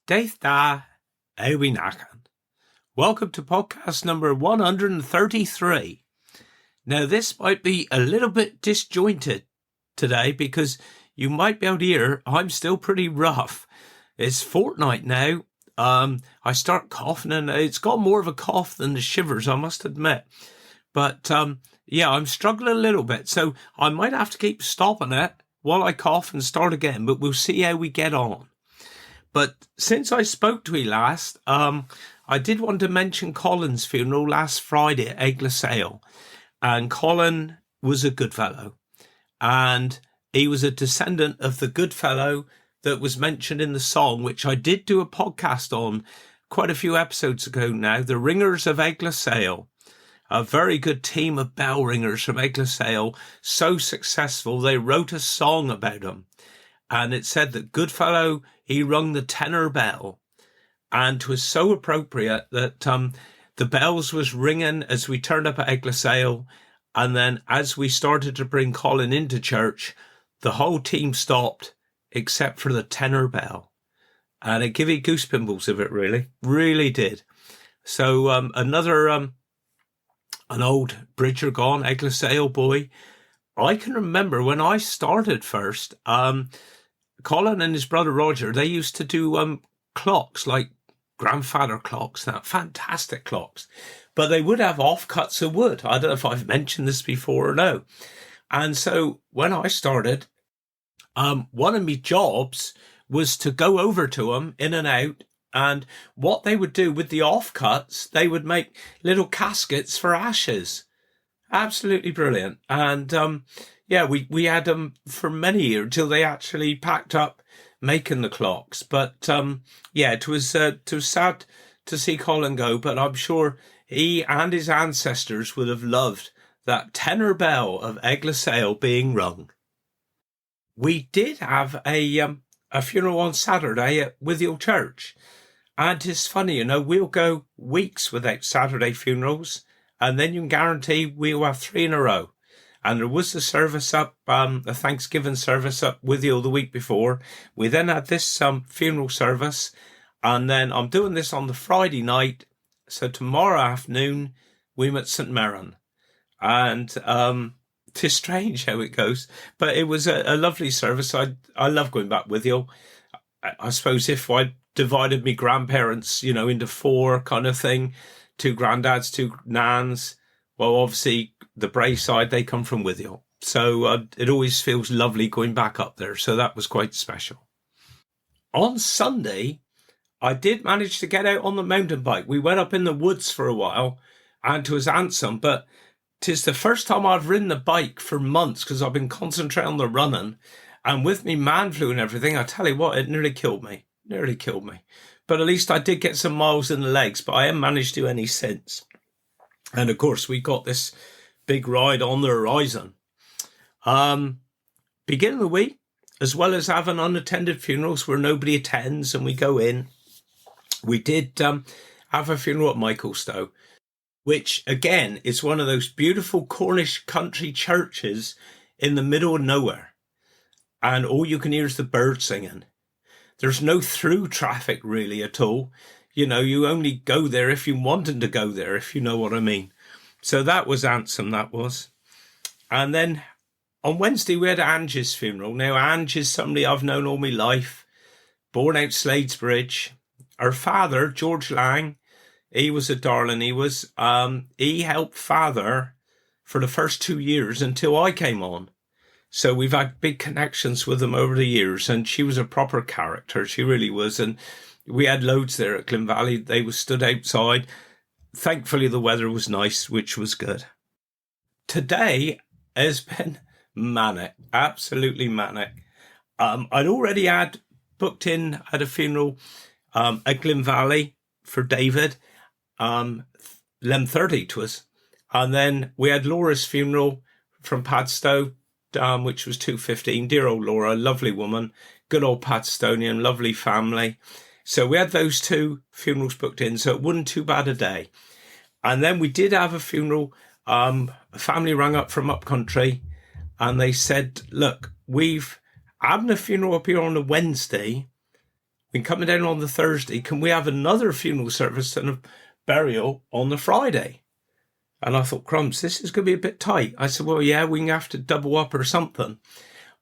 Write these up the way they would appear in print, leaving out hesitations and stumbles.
Daith da, ewi nakan. Welcome to podcast number 133. Now, this might be a little bit disjointed today because you might be able to hear I'm still pretty rough. It's fortnight now. I start coughing and it's got more of a cough than the shivers, I must admit. But yeah, I'm struggling a little bit. So I might have to keep stopping it while I cough and start again, but we'll see how we get on. But since I spoke to you last, I did want to mention Colin's funeral last Friday at Eglisale. And Colin was a good fellow. And he was a descendant of the good fellow that was mentioned in the song, which I did do a podcast on quite a few episodes ago now, the Ringers of Eglisale. A very good team of bell ringers from Eglisale, so successful they wrote a song about him. And it said that Goodfellow, he rung the tenor bell. And it was so appropriate that the bells was ringing as we turned up at Eglisale. And then as we started to bring Colin into church, the whole team stopped except for the tenor bell. And it gave you goose pimples of it, really did. So another, an old bridger gone, Eglisale boy. I can remember when I started first, Colin and his brother Roger, they used to do clocks, like grandfather clocks, that fantastic clocks. But they would have offcuts of wood. I don't know if I've mentioned this before or no. And so when I started, one of my jobs was to go over to them in and out. And what they would do with the offcuts, they would make little caskets for ashes. Absolutely brilliant. And yeah, we had them for many years until they actually packed up making the clocks. But yeah, it was sad to see Colin go, but I'm sure he and his ancestors would have loved that tenor bell of Eglisale being rung. We did have a funeral on Saturday at Withiel Church. And it's funny, we'll go weeks without Saturday funerals, and then you can guarantee we'll have 3 in a row. And there was the service up, a Thanksgiving service up Withiel the week before. We then had this funeral service, and then I'm doing this on the Friday night. So tomorrow afternoon, we're at St. Merran. And it's strange how it goes, but it was a lovely service. I love going back Withiel. I suppose if I divided me grandparents, into 4 kind of thing, 2 granddads, 2 nans. Well, obviously the Bray side, they come from Withiel. So it always feels lovely going back up there. So that was quite special. On Sunday, I did manage to get out on the mountain bike. We went up in the woods for a while and it was handsome, but 'tis the first time I've ridden a bike for months because I've been concentrating on the running. And with me man flu and everything, I tell you what, it nearly killed me. But at least I did get some miles in the legs, but I haven't managed to do any since. And of course, we got this big ride on the horizon. Beginning of the week, as well as having unattended funerals where nobody attends and we go in, we did have a funeral at Michaelstowe, which again is one of those beautiful Cornish country churches in the middle of nowhere. And all you can hear is the birds singing. There's no through traffic really at all. You only go there if you wanted to go there, if you know what I mean. So that was handsome, that was. And then on Wednesday, we had Angie's funeral. Now, Ange is somebody I've known all my life, born out Sladesbridge. Her father, George Lang, he was a darling. He helped father for the first 2 years until I came on. So we've had big connections with them over the years, and she was a proper character. She really was. And we had loads there at Glyn Valley. They were stood outside. Thankfully, the weather was nice, which was good. Today has been manic, absolutely manic. I'd already had booked in at a funeral at Glyn Valley for David, 11:30 to us. And then we had Laura's funeral from Padstow, which was 2:15. Dear old Laura, lovely woman, good old Padstonian, lovely family. So we had those 2 funerals booked in, so it wasn't too bad a day. And then we did have a funeral. A family rang up from up country and they said, look, we've having a funeral up here on a Wednesday. been coming down on the Thursday. Can we have another funeral service and a burial on the Friday? And I thought, crumbs, this is going to be a bit tight. I said, well, yeah, we have to double up or something.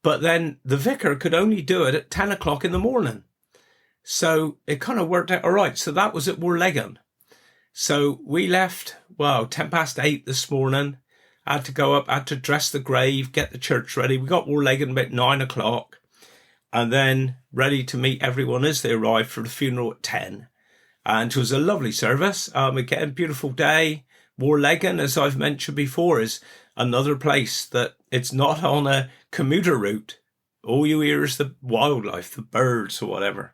But then the vicar could only do it at 10 o'clock in the morning. So it kind of worked out all right. So that was at Warlegan. So we left, 8:10 this morning. I had to go up, had to dress the grave, get the church ready. We got Warlegan about 9 o'clock and then ready to meet everyone as they arrived for the funeral at 10. And it was a lovely service. Again, beautiful day. Warlegan, as I've mentioned before, is another place that it's not on a commuter route. All you hear is the wildlife, the birds or whatever.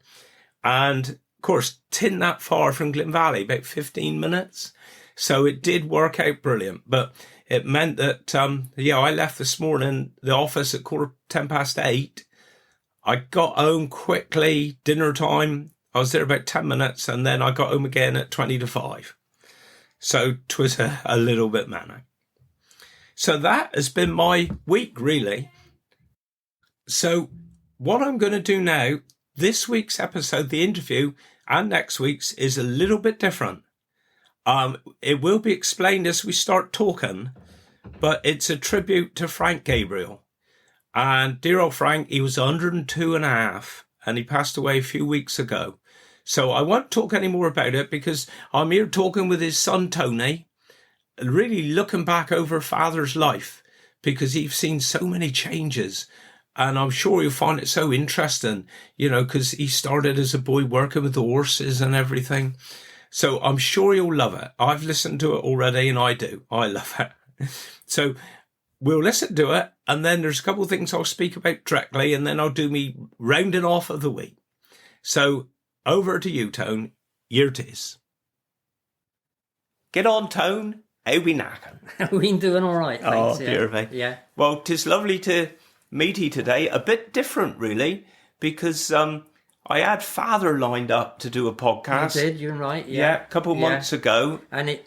And of course, tin that far from Glyn Valley, about 15 minutes. So it did work out brilliant. But it meant that, I left this morning, the office at 8:10. I got home quickly, dinner time. I was there about 10 minutes and then I got home again at 20 to 5. So 'twas a little bit manic. So that has been my week, really. So what I'm going to do now, this week's episode, the interview, and next week's is a little bit different. It will be explained as we start talking, but it's a tribute to Frank Gabriel. And dear old Frank, he was 102 and a half, and he passed away a few weeks ago. So I won't talk any more about it because I'm here talking with his son, Tony, really looking back over Father's life because he's seen so many changes. And I'm sure you'll find it so interesting, because he started as a boy working with the horses and everything. So I'm sure you'll love it. I've listened to it already and I do. I love it. So we'll listen to it. And then there's a couple of things I'll speak about directly and then I'll do me rounding off of the week. So over to you, Tone. Here it is. Get on, Tone. How we knacking? We've been doing all right, thanks. Dear me. Yeah. Well, 'tis lovely to meet you today. A bit different, really, because I had Father lined up to do a podcast. You did, you're right. Yeah, a couple of months ago. And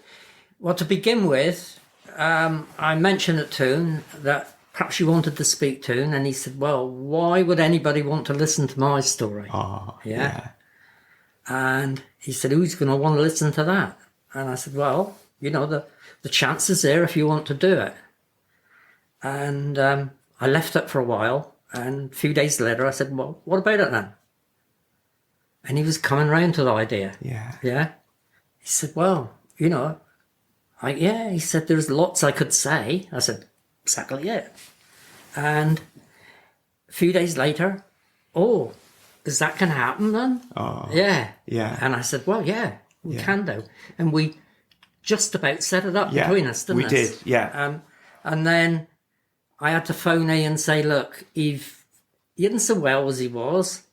to begin with, I mentioned at Toon that perhaps you wanted to speak to him, and he said, well, why would anybody want to listen to my story? Oh, yeah. And he said, who's going to want to listen to that? And I said, well, the chance is there if you want to do it. And I left it for a while, and a few days later I said, well, what about it then? And he was coming round to the idea. Yeah. Yeah. He said, well, he said, there's lots I could say. I said, exactly it. And a few days later, is that going to happen then? Oh. Yeah. Yeah. And I said, well, yeah, we can do. And we just about set it up between us, didn't we? We did, yeah. And then I had to phone A and say, look, he isn't so well as he was,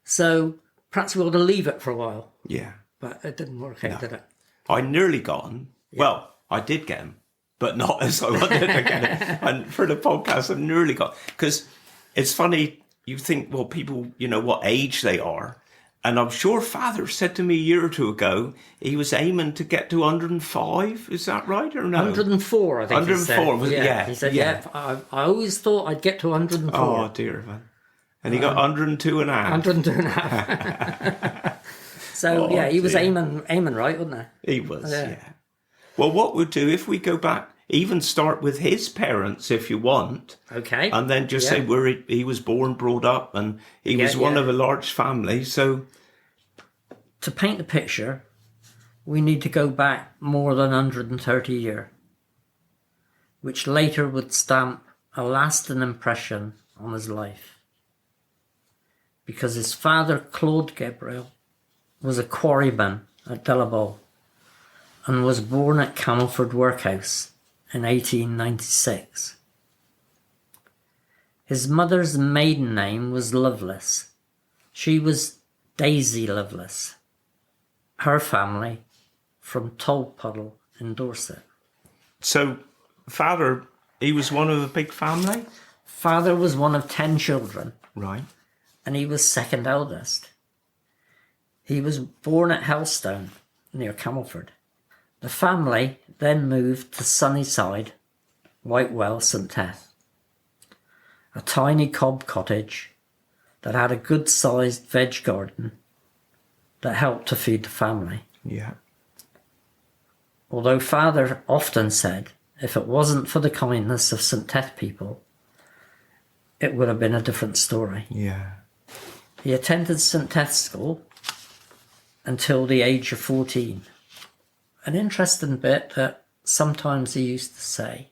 so perhaps we ought to leave it for a while. Yeah. But it didn't work out, did it? I nearly got him. Yeah. Well, I did get him, but not as I wanted to get him. And for the podcast, I nearly got, because it's funny, you think, well, people, what age they are. And I'm sure Father said to me a year or two ago, he was aiming to get to 105. Is that right or no? 104, I think 104, he said. yeah. He said, I always thought I'd get to 104. Oh, dear, man. And he got 102 and a half. 102 and a half. So, he was aiming right, wasn't he? He was, yeah. Well, what we'll do, if we go back, even start with his parents, if you want. Okay. And then just say where he was born, brought up, and he was one of a large family, so... To paint the picture, we need to go back more than 130 years, which later would stamp a lasting impression on his life. Because his father, Claude Gabriel, was a quarryman at Delaval and was born at Camelford Workhouse in 1896. His mother's maiden name was Lovelace. She was Daisy Lovelace. Her family from Tolpuddle in Dorset. So, Father, he was one of a big family? Father was one of 10 children. Right. And he was second eldest. He was born at Helstone, near Camelford. The family then moved to Sunnyside, Whitewell, St. Teth, a tiny cob cottage that had a good-sized veg garden that helped to feed the family. Yeah. Although Father often said, if it wasn't for the kindness of St. Teth people, it would have been a different story. Yeah. He attended St. Teth School until the age of 14. An interesting bit that sometimes he used to say,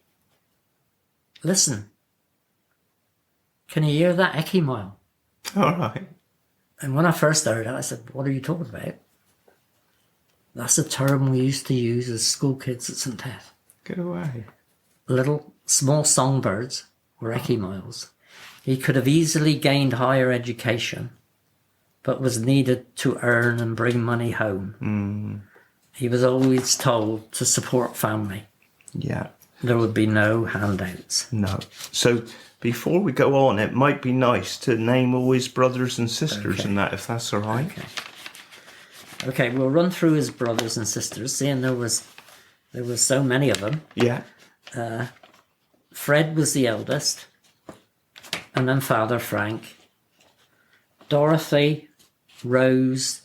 listen, can you hear that ecky mile? All right. And when I first heard it, I said, what are you talking about? That's a term we used to use as school kids at St. Teth. Get away. Little small songbirds were ecky miles. He could have easily gained higher education, but was needed to earn and bring money home. He was always told to support family. Yeah. There would be no handouts. No. So before we go on, it might be nice to name all his brothers and sisters and that, if that's all right. Okay, we'll run through his brothers and sisters, seeing there was so many of them. Yeah. Fred was the eldest, and then Father Frank. Dorothy, Rose,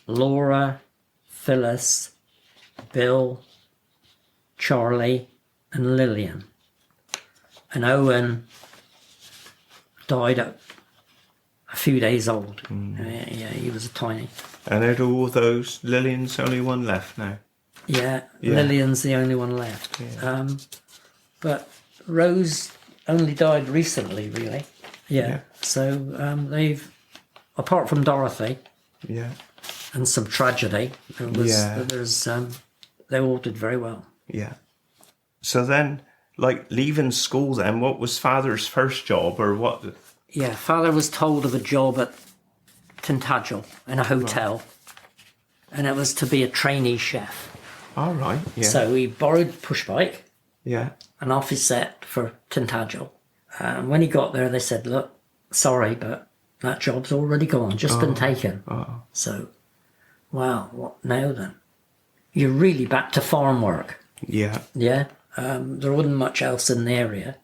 Laura, Phyllis, Bill, Charlie, and Lillian. And Owen died at a few days old. Yeah, he was tiny. And out of all those, Lillian's the only one left now. Yeah, Lillian's the only one left. Yeah. But Rose only died recently, really. Yeah. So they've, apart from Dorothy Yeah. and some tragedy, they all did very well. Yeah. So then, like, leaving school then, what was Father's first job, or what? Yeah, Father was told of a job at Tintagel in a hotel, and it was to be a trainee chef. All right. Yeah. So he borrowed a push bike, Yeah. and off he set for Tintagel. And when he got there, they said, look, sorry, but that job's already gone, just been taken. So, wow, what now then? You're really back to farm work. Yeah. Yeah, there wasn't much else in the area.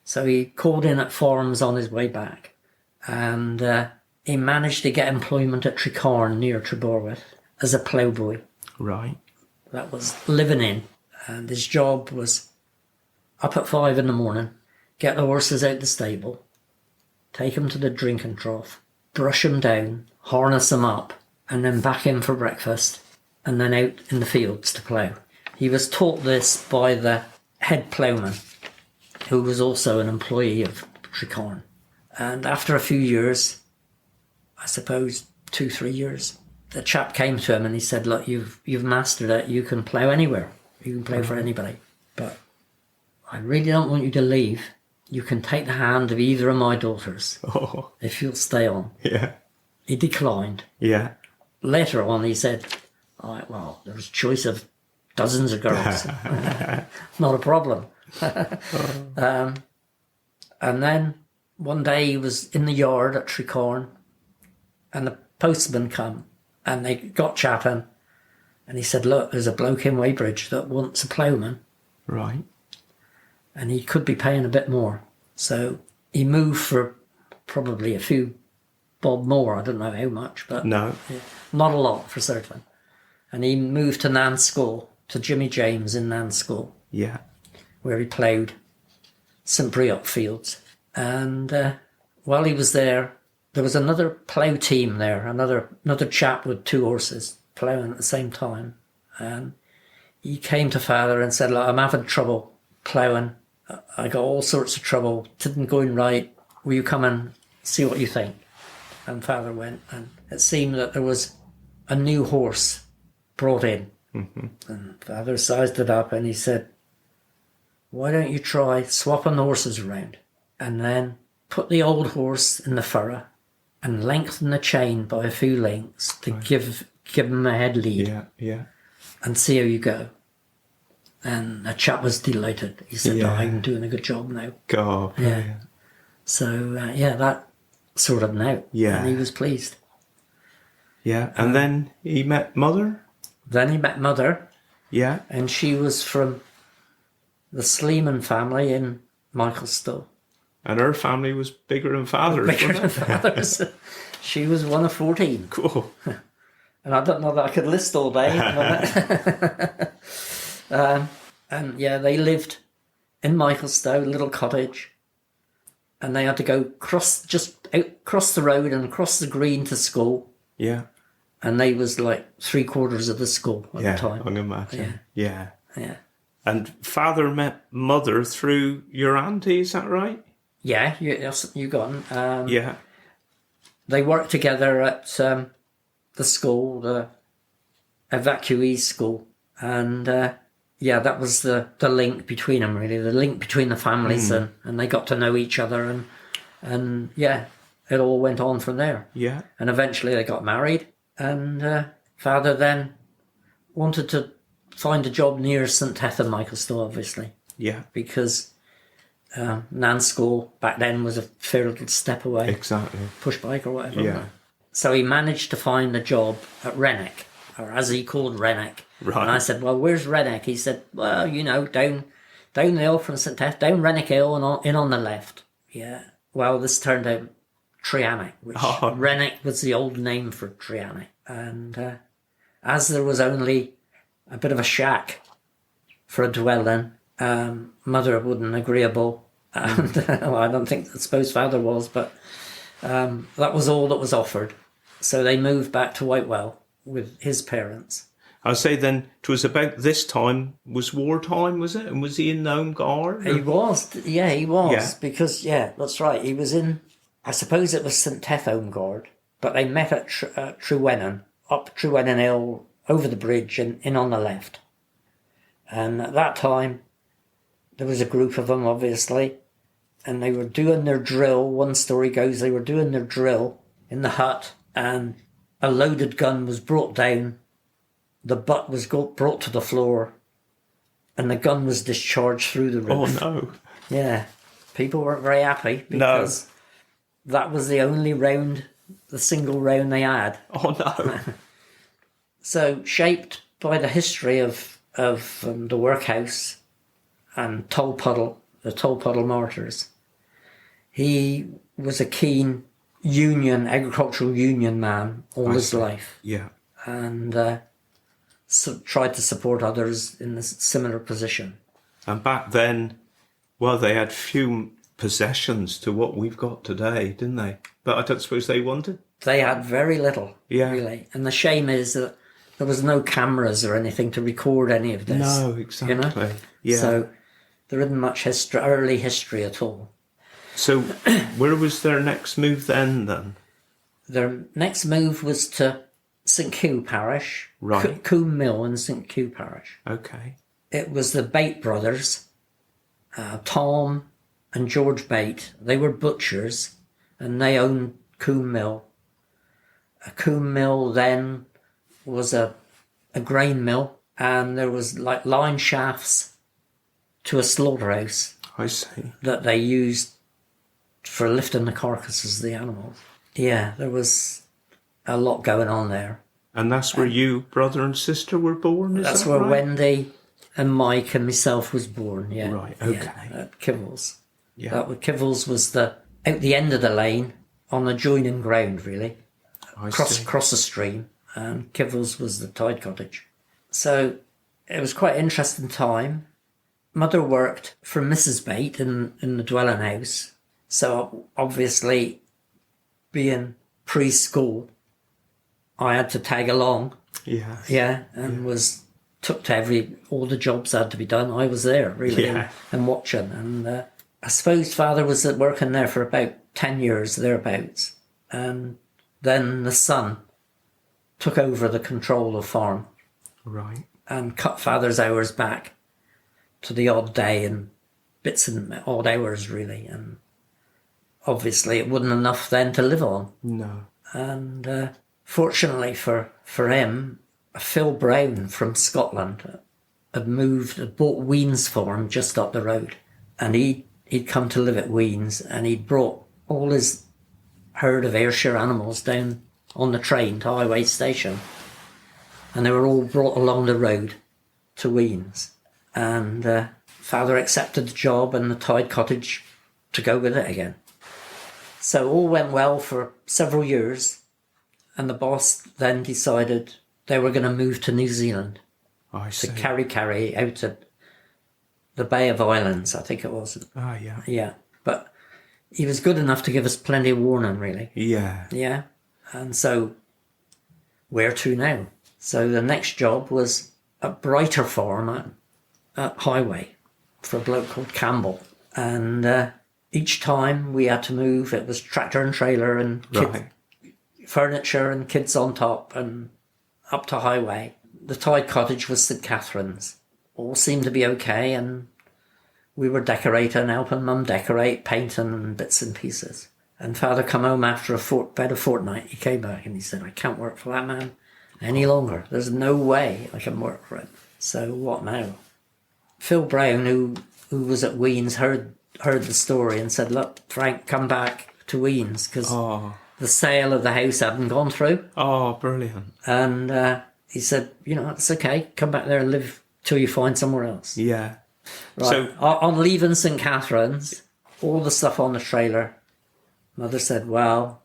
So he called in at farms on his way back, and he managed to get employment at Trecarn near Treborwith as a ploughboy. Right. That was living in, and his job was up at 5 a.m, get the horses out the stable, take them to the drinking trough, brush them down, harness them up, and then back in for breakfast, and then out in the fields to plough. He was taught this by the head ploughman, who was also an employee of Trecarn. And after a few years, I suppose 2-3 years, the chap came to him and he said, look, you've mastered it, you can plough anywhere, you can plough for anybody, but I really don't want you to leave. You can take the hand of either of my daughters if you'll stay on. Yeah. He declined. Yeah. Later on he said, all right, well, there was a choice of dozens of girls. Not a problem. And then one day he was in the yard at Trecarn, and the postman come, and they got chatting, and he said, look, there's a bloke in Weybridge that wants a ploughman, Right. and he could be paying a bit more. So he moved for probably a few bob more, I don't know how much, but No. not a lot for certain. And he moved to Nance School, to Jimmy James in Nance School, Yeah. where he ploughed St. Breock fields. And while he was there was another plough team there, another chap with 2 horses ploughing at the same time. And he came to Father and said, look, I'm having trouble ploughing. I got all sorts of trouble, didn't go in right. Will you come and see what you think? And Father went, and it seemed that there was a new horse brought in. And Father sized it up and he said, why don't you try swapping the horses around, and then put the old horse in the furrow and lengthen the chain by a few lengths to give him a head lead. Yeah. Yeah. And see how you go. And the chap was delighted. He said, I'm doing a good job now. God. Yeah. So, that sorted him out. Yeah. And he was pleased. Yeah. And then he met Mother. Then he met Mother, Yeah. and she was from the Sleeman family in Michaelstowe. And her family was bigger than Father's. Bigger wasn't than it? Father's. She was one of 14. Cool. And I don't know that I could list all day. And yeah, they lived in Michaelstowe, little cottage. And they had to go across the road and across the green to school. Yeah. And they was like 3/4 of the school at the time. I can imagine. Yeah. Yeah. And father met mother through your auntie, is that right? Yeah, you got them. Yeah. They worked together at the school, the evacuee school. And yeah, that was the link between them, really. The link between the families. And they got to know each other. And yeah, it all went on from there. Yeah. And eventually they got married. And father then wanted to find a job near St Tethan, Michaelstowe, obviously. Yeah. Because Nance school back then was a fair little step away. Exactly. Push bike or whatever. Yeah. So he managed to find a job at Renwick, or as he called Renwick. Right. And I said, well, where's Renwick? He said, well, down the hill from St Tethan, down Renwick Hill and in on the left. Yeah. Well, this turned out Trianic, which Renwick was the old name for Trianic. And as there was only a bit of a shack for a dwelling, mother wasn't agreeable. And well, I suppose father was, but that was all that was offered. So they moved back to Whitewell with his parents. I'll say then, it was about this time, was wartime, was it? And was he in the Home Guard? He was, yeah, he was. Yeah. Because, yeah, that's right. He was in, I suppose it was St Teth Home Guard, but they met at Trewennan, up Trewennan Hill, over the bridge and in on the left. And at that time, there was a group of them, obviously, and they were doing their drill. One story goes they were doing their drill in the hut, and a loaded gun was brought down. The butt was brought to the floor, and the gun was discharged through the roof. Oh, no. Yeah. People weren't very happy because that was the only round, the single round they had. Oh, no. So, shaped by the history of the workhouse and Tolpuddle, the Tolpuddle Martyrs, he was a keen agricultural union man all his life. Yeah. And tried to support others in a similar position. And back then, well, they had few possessions to what we've got today, didn't they? But I don't suppose they wanted. They had very little, Yeah. really. And the shame is that there was no cameras or anything to record any of this. No, exactly. You know? Yeah. So there isn't much early history at all. So where was their next move then? Their next move was to St Kew Parish, Right. Coombe Mill in St Kew Parish. Okay. It was the Bate brothers, Tom and George Bate. They were butchers, and they owned Coombe Mill. Coombe Mill then was a grain mill, and there was like line shafts to a slaughterhouse I see. that they used for lifting the carcasses of the animals. Yeah, there was a lot going on there. And that's where you, brother and sister, were born, is That's that where right? Wendy and Mike and myself was born, yeah. Right, okay. Yeah, at Kivels. Yeah. Kivels was out the end of the lane on the joining ground, really. I see. Across the stream. And Kivels was the tide cottage. So it was quite an interesting time. Mother worked for Mrs. Bate in the dwelling house. So obviously, being preschool, I had to tag along. Yeah. Yeah, and was took to all the jobs that had to be done. I was there, really, Yeah. and watching. And I suppose father was working there for about 10 years, thereabouts. And then the son took over the control of farm Right. and cut father's hours back to the odd day and bits and odd hours, really. And obviously it wasn't enough then to live on. No. And fortunately for him, Phil Brown from Scotland had bought Weens for him just up the road. And he'd come to live at Weens, and he'd brought all his herd of Ayrshire animals down on the train to Highway Station. And they were all brought along the road to Weens. And father accepted the job and the tide cottage to go with it again. So all went well for several years. And the boss then decided they were going to move to New Zealand I see. to carry out to the Bay of Islands, I think it was. Ah, yeah. Yeah. But he was good enough to give us plenty of warning, really. Yeah. Yeah. And so, where to now? So the next job was a brighter farm at Highway for a bloke called Campbell. And each time we had to move, it was tractor and trailer and furniture and kids on top and up to Highway. The Tide Cottage was St Catherine's. All seemed to be okay, and we were decorating, helping Mum decorate, painting and bits and pieces. And Father come home after about a fortnight. He came back and he said, I can't work for that man any longer. There's no way I can work for him. So what now? Phil Brown, who was at Weens, heard the story and said, look, Frank, come back to Weens, because the sale of the house hadn't gone through. Oh, brilliant. And he said, it's okay, come back there and live till you find somewhere else. Yeah. Right. So on leaving St Catherine's, all the stuff on the trailer, Mother said, well,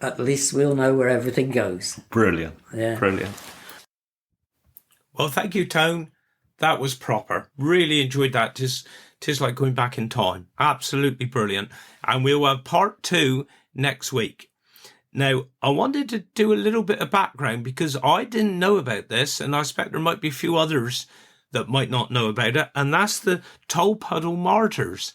at least we'll know where everything goes. brilliant. Yeah. Brilliant. Well, thank you, Tone. That was proper. Really enjoyed that. Tis like going back in time. Absolutely brilliant. And we'll have part 2 next week. Now, I wanted to do a little bit of background because I didn't know about this, and I expect there might be a few others that might not know about it, and that's the Tolpuddle Martyrs.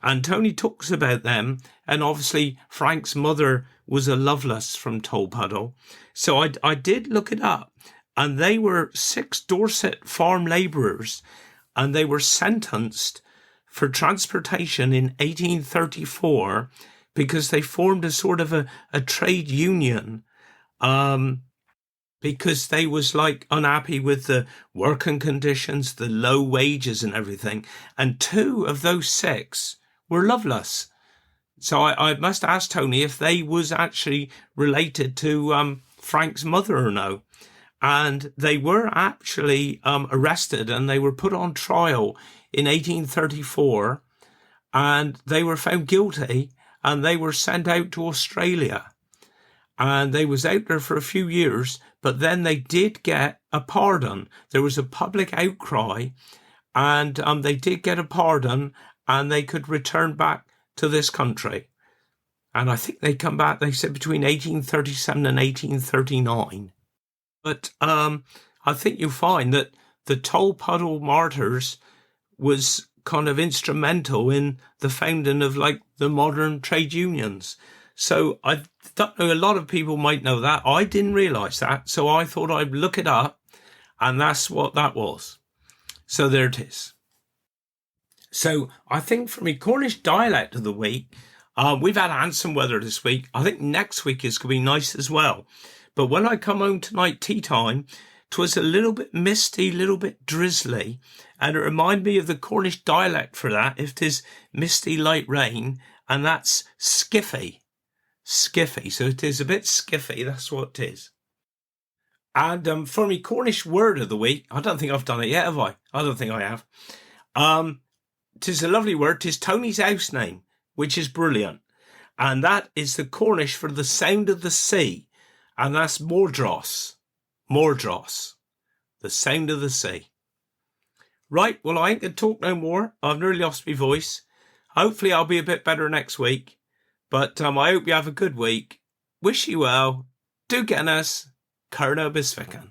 And Tony talks about them, and obviously Frank's mother was a Lovelace from Tolpuddle. So I did look it up, and they were 6 Dorset farm labourers, and they were sentenced for transportation in 1834 because they formed a sort of a trade union, because they was like unhappy with the working conditions, the low wages and everything. And 2 of those 6 were Lovelace. So I must ask Tony if they was actually related to Frank's mother or no. And they were actually arrested and they were put on trial in 1834, and they were found guilty and they were sent out to Australia. And they was out there for a few years, but then they did get a pardon. There was a public outcry, and they did get a pardon, and they could return back to this country. And I think they come back, they said, between 1837 and 1839. But I think you'll find that the Tolpuddle Martyrs was kind of instrumental in the founding of like the modern trade unions. So I don't know, a lot of people might know that. I didn't realise that, so I thought I'd look it up, and that's what that was. So there it is. So I think for me, Cornish dialect of the week, we've had handsome weather this week. I think next week is going to be nice as well. But when I come home tonight, tea time, 'twas a little bit misty, a little bit drizzly, and it reminded me of the Cornish dialect for that, if 'tis misty light rain, and that's skiffy. Skiffy, so it is a bit skiffy, that's what it is. And for me, Cornish word of the week, I don't think I've done it yet, have I? I don't think I have. 'Tis a lovely word, 'tis Tony's house name, which is brilliant. And that is the Cornish for the sound of the sea, and that's Mordros. Mordros, the sound of the sea. Right, well, I ain't going to talk no more. I've nearly lost my voice. Hopefully I'll be a bit better next week. But I hope you have a good week. Wish you well. Do get us. Curno Bisfican.